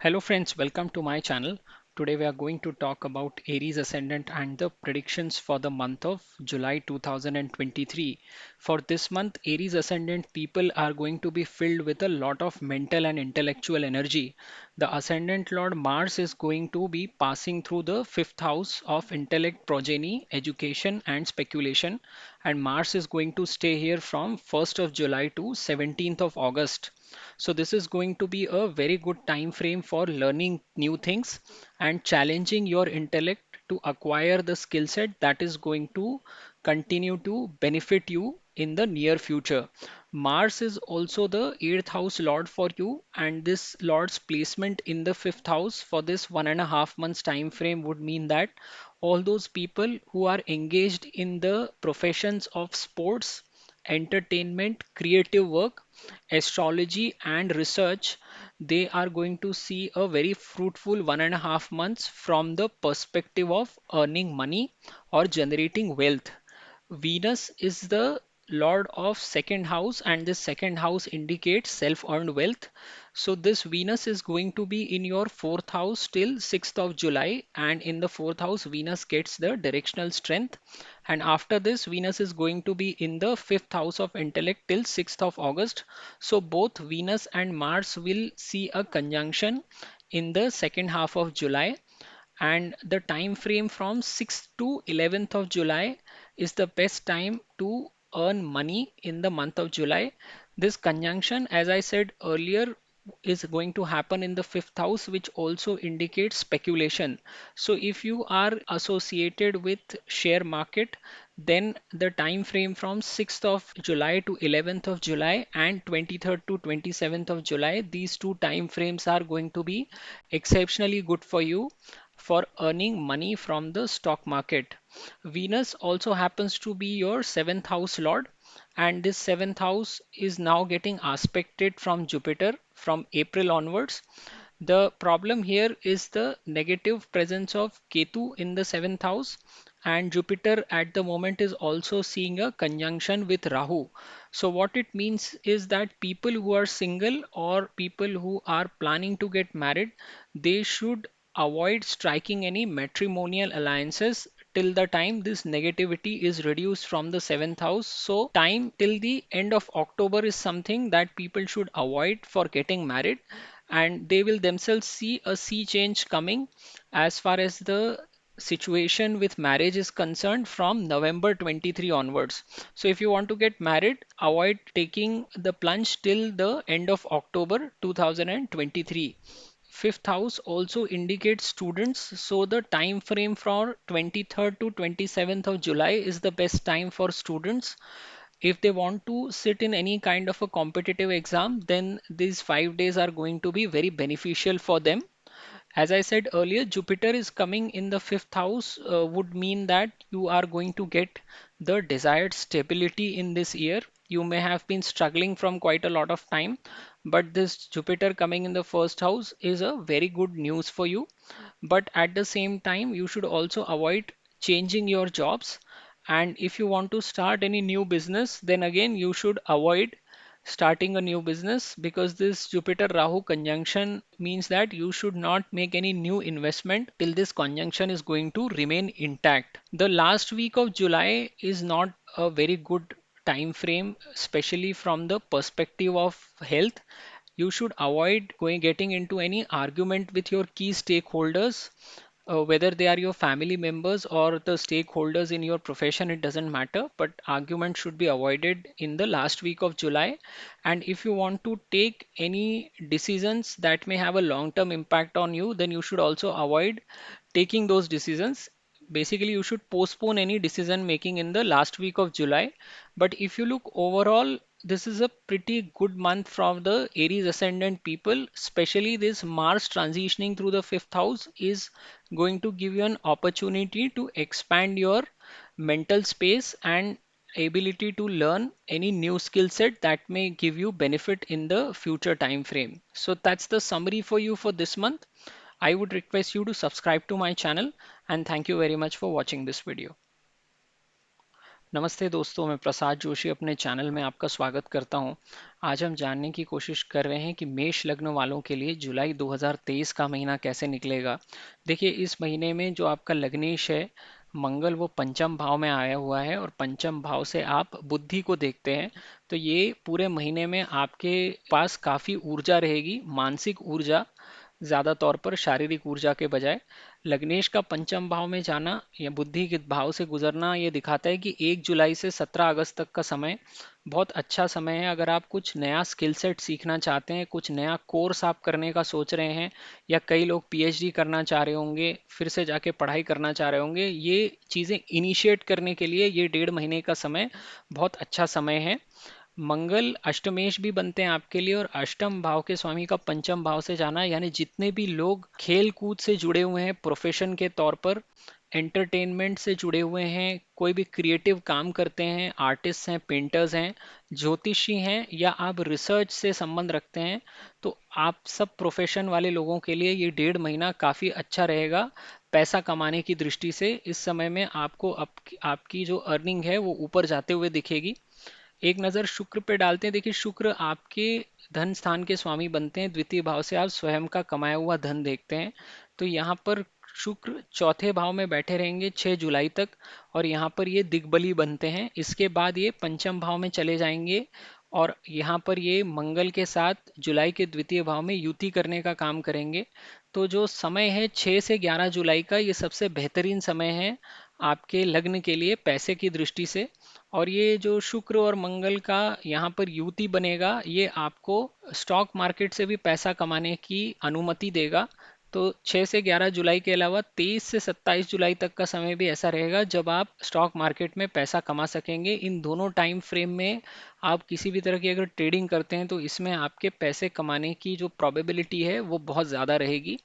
Hello friends, welcome to my channel. Today we are going to talk about Aries Ascendant and the predictions for the month of July 2023. For this month, Aries Ascendant people are going to be filled with a lot of mental and intellectual energy. The Ascendant Lord Mars is going to be passing through the fifth house of intellect, progeny, education and speculation, and Mars is going to stay here from 1st of July to 17th of August. So this is going to be a very good time frame for learning new things and challenging your intellect to acquire the skill set that is going to continue to benefit you in the near future. Mars is also the eighth house lord for you, and this lord's placement in the fifth house for this 1.5 months time frame would mean that all those people who are engaged in the professions of sports, entertainment, creative work, astrology, and research, they are going to see a very fruitful 1.5 months from the perspective of earning money or generating wealth. Venus is the lord of second house, and this second house indicates self-earned wealth. So this Venus is going to be in your fourth house till 6th of July, and in the fourth house Venus gets the directional strength, and after this Venus is going to be in the fifth house of intellect till 6th of August. So both Venus and Mars will see a conjunction in the second half of July, and the time frame from 6th to 11th of July is the best time to earn money in the month of July. This conjunction, as I said earlier, is going to happen in the fifth house, which also indicates speculation. So if you are associated with share market, then the time frame from 6th of July to 11th of July and 23rd to 27th of July, these two time frames are going to be exceptionally good for you for earning money from the stock market. Venus also happens to be your seventh house lord, and this seventh house is now getting aspected from Jupiter from April onwards. The problem here is the negative presence of Ketu in the seventh house, and Jupiter at the moment is also seeing a conjunction with Rahu. So, what it means is that people who are single or people who are planning to get married, they should avoid striking any matrimonial alliances till the time this negativity is reduced from the seventh house. So, time till the end of October is something that people should avoid for getting married, and they will themselves see a sea change coming as far as the situation with marriage is concerned from November 23 onwards. So if you want to get married, avoid taking the plunge till the end of October 2023. Fifth house also indicates students, so the time frame from 23rd to 27th of July is the best time for students. If they want to sit in any kind of a competitive exam, then these 5 days are going to be very beneficial for them. As I said earlier, Jupiter is coming in the fifth house, would mean that you are going to get the desired stability in this year. You may have been struggling from quite a lot of time, but this Jupiter coming in the first house is a very good news for you. But at the same time, you should also avoid changing your jobs. And if you want to start any new business, then again, you should avoid starting a new business, because this Jupiter Rahu conjunction means that you should not make any new investment till this conjunction is going to remain intact. The last week of July is not a very good time frame, especially from the perspective of health. You should avoid going getting into any argument with your key stakeholders, whether they are your family members or the stakeholders in your profession, it doesn't matter, but argument should be avoided in the last week of July. And if you want to take any decisions that may have a long-term impact on you, then you should also avoid taking those decisions. Basically, you should postpone any decision making in the last week of July. But if you look overall, this is a pretty good month from the Aries ascendant people, especially this Mars transitioning through the fifth house is going to give you an opportunity to expand your mental space and ability to learn any new skill set that may give you benefit in the future time frame. So that's the summary for you for this month. I would request you to subscribe to my channel, and thank you very much for watching this video. नमस्ते दोस्तों, मैं प्रसाद जोशी अपने channel में आपका स्वागत करता हूं। आज हम जानने की कोशिश कर रहे हैं कि मेष लग्न वालों के लिए जुलाई 2023 का महीना कैसे निकलेगा। देखिए, इस महीने में जो आपका लग्नेश है मंगल, वो पंचम भाव में आया हुआ है और पंचम भाव से आप बुद्धि को देखते हैं। तो ये पूरे महीने में आपके पास काफ़ी ऊर्जा रहेगी, मानसिक ऊर्जा, ज़्यादा तौर पर शारीरिक ऊर्जा के बजाय। लग्नेश का पंचम भाव में जाना या बुद्धि के भाव से गुजरना ये दिखाता है कि 1 जुलाई से 17 अगस्त तक का समय बहुत अच्छा समय है। अगर आप कुछ नया स्किल सेट सीखना चाहते हैं, कुछ नया कोर्स आप करने का सोच रहे हैं, या कई लोग पीएचडी करना चाह रहे होंगे, फिर से जाके पढ़ाई करना चाह रहे होंगे, ये चीज़ें इनिशिएट करने के लिए ये 1.5 महीने का समय बहुत अच्छा समय है। मंगल अष्टमेश भी बनते हैं आपके लिए, और अष्टम भाव के स्वामी का पंचम भाव से जाना, यानी जितने भी लोग खेल कूद से जुड़े हुए हैं, प्रोफेशन के तौर पर एंटरटेनमेंट से जुड़े हुए हैं, कोई भी क्रिएटिव काम करते हैं, आर्टिस्ट हैं, पेंटर्स हैं, ज्योतिषी हैं, या आप रिसर्च से संबंध रखते हैं, तो आप सब प्रोफेशन वाले लोगों के लिए ये 1.5 महीना काफ़ी अच्छा रहेगा। पैसा कमाने की दृष्टि से इस समय में आपको आपकी जो अर्निंग है वो ऊपर जाते हुए दिखेगी। एक नज़र शुक्र पे डालते हैं। देखिए, शुक्र आपके धन स्थान के स्वामी बनते हैं, द्वितीय भाव से आप स्वयं का कमाया हुआ धन देखते हैं। तो यहाँ पर शुक्र चौथे भाव में बैठे रहेंगे 6 जुलाई तक, और यहाँ पर ये दिग्बली बनते हैं। इसके बाद ये पंचम भाव में चले जाएंगे, और यहाँ पर ये मंगल के साथ जुलाई के द्वितीय भाव में युति करने का काम करेंगे। तो जो समय है 6 से 11 जुलाई का, ये सबसे बेहतरीन समय है आपके लग्न के लिए पैसे की दृष्टि से। और ये जो शुक्र और मंगल का यहाँ पर युति बनेगा, ये आपको स्टॉक मार्केट से भी पैसा कमाने की अनुमति देगा। तो 6 से 11 जुलाई के अलावा 23 से 27 जुलाई तक का समय भी ऐसा रहेगा जब आप स्टॉक मार्केट में पैसा कमा सकेंगे। इन दोनों टाइम फ्रेम में आप किसी भी तरह की अगर ट्रेडिंग करते हैं तो इसमें आपके पैसे कमाने की जो प्रोबेबिलिटी है वो बहुत ज़्यादा रहेगी।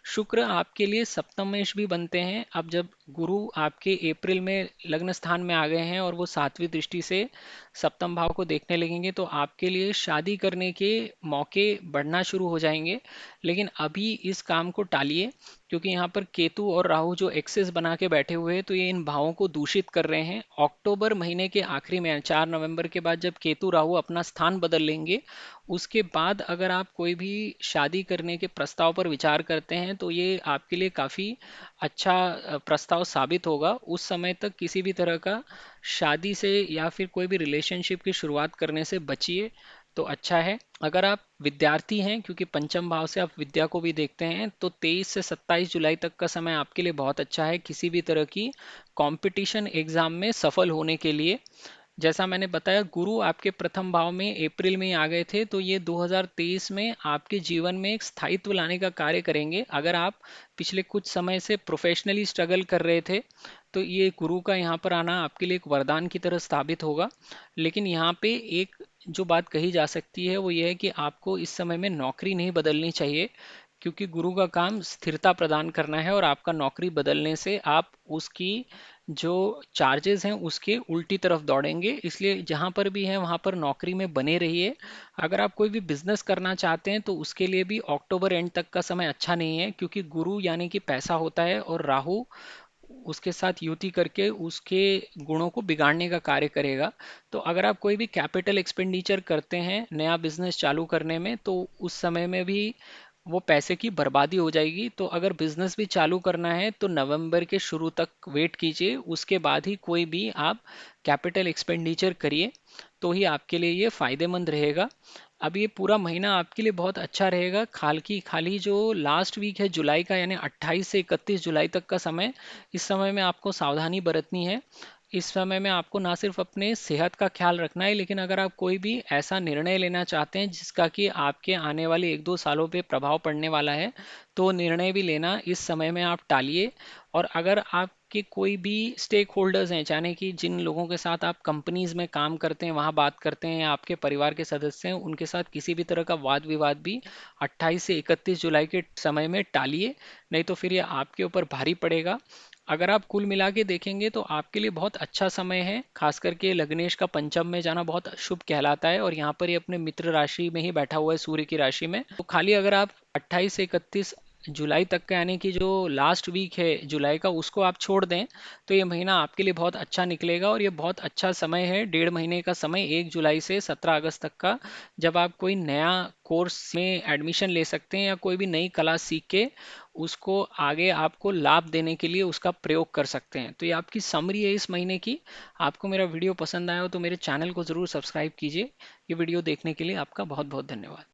शुक्र आपके लिए सप्तमेश भी बनते हैं। अब जब गुरु आपके अप्रैल में लग्न स्थान में आ गए हैं और वो सातवीं दृष्टि से सप्तम भाव को देखने लगेंगे, तो आपके लिए शादी करने के मौके बढ़ना शुरू हो जाएंगे। लेकिन अभी इस काम को टालिए, क्योंकि यहाँ पर केतु और राहु जो एक्सेस बना के बैठे हुए हैं, तो ये इन भावों को दूषित कर रहे हैं। अक्टूबर महीने के आखिरी में 4 नवंबर के बाद जब केतु राहु अपना स्थान बदल लेंगे, उसके बाद अगर आप कोई भी शादी करने के प्रस्ताव पर विचार करते हैं तो ये आपके लिए काफ़ी अच्छा प्रस्ताव साबित होगा। उस समय तक किसी भी तरह का शादी से या फिर कोई भी रिलेशनशिप की शुरुआत करने से बचिए, तो अच्छा है। अगर आप विद्यार्थी हैं, क्योंकि पंचम भाव से आप विद्या को भी देखते हैं, तो 23 से 27 जुलाई तक का समय आपके लिए बहुत अच्छा है किसी भी तरह की कंपटीशन एग्जाम में सफल होने के लिए। जैसा मैंने बताया, गुरु आपके प्रथम भाव में अप्रैल में ही आ गए थे, तो ये 2023 में आपके जीवन में एक स्थायित्व लाने का कार्य करेंगे। अगर आप पिछले कुछ समय से प्रोफेशनली स्ट्रगल कर रहे थे, तो ये गुरु का यहाँ पर आना आपके लिए एक वरदान की तरह साबित होगा। लेकिन यहाँ पे एक जो बात कही जा सकती है वो ये है कि आपको इस समय में नौकरी नहीं बदलनी चाहिए, क्योंकि गुरु का काम स्थिरता प्रदान करना है, और आपका नौकरी बदलने से आप उसकी जो चार्जेस हैं उसके उल्टी तरफ दौड़ेंगे। इसलिए जहां पर भी है वहां पर नौकरी में बने रहिए। अगर आप कोई भी बिजनेस करना चाहते हैं तो उसके लिए भी अक्टूबर एंड तक का समय अच्छा नहीं है, क्योंकि गुरु यानी कि पैसा होता है, और राहु उसके साथ युति करके उसके गुणों को बिगाड़ने का कार्य करेगा। तो अगर आप कोई भी कैपिटल एक्सपेंडिचर करते हैं नया बिजनेस चालू करने में, तो उस समय में भी वो पैसे की बर्बादी हो जाएगी। तो अगर बिजनेस भी चालू करना है तो नवंबर के शुरू तक वेट कीजिए, उसके बाद ही कोई भी आप कैपिटल एक्सपेंडिचर करिए, तो ही आपके लिए ये फायदेमंद रहेगा। अब ये पूरा महीना आपके लिए बहुत अच्छा रहेगा। खाली जो लास्ट वीक है जुलाई का, यानी 28 से 31 जुलाई तक का समय, इस समय में आपको सावधानी बरतनी है। इस समय में आपको ना सिर्फ अपने सेहत का ख्याल रखना है, लेकिन अगर आप कोई भी ऐसा निर्णय लेना चाहते हैं जिसका कि आपके आने वाले 1-2 सालों पे प्रभाव पड़ने वाला है, तो निर्णय भी लेना इस समय में आप टालिए। और अगर आपके कोई भी स्टेक होल्डर्स हैं, यानी कि जिन लोगों के साथ आप कंपनीज में काम करते हैं वहाँ बात करते हैं, या आपके परिवार के सदस्य हैं, उनके साथ किसी भी तरह का वाद विवाद भी 28 से 31 जुलाई के समय में टालिए, नहीं तो फिर ये आपके ऊपर भारी पड़ेगा। अगर आप कुल मिला के देखेंगे तो आपके लिए बहुत अच्छा समय है। खास करके लग्नेश का पंचम में जाना बहुत शुभ कहलाता है, और यहाँ पर ये अपने मित्र राशि में ही बैठा हुआ है, सूर्य की राशि में। तो खाली अगर आप 28 से 31 जुलाई तक का यानी कि जो लास्ट वीक है जुलाई का उसको आप छोड़ दें तो ये महीना आपके लिए बहुत अच्छा निकलेगा और ये बहुत अच्छा समय है, 1.5 महीने का समय, 1 जुलाई से 17 अगस्त तक का, जब आप कोई नया कोर्स में एडमिशन ले सकते हैं या कोई भी नई कला सीख के उसको आगे आपको लाभ देने के लिए उसका प्रयोग कर सकते हैं। तो ये आपकी समरी है इस महीने की। आपको मेरा वीडियो पसंद आया हो तो मेरे चैनल को ज़रूर सब्सक्राइब कीजिए। ये वीडियो देखने के लिए आपका बहुत बहुत धन्यवाद।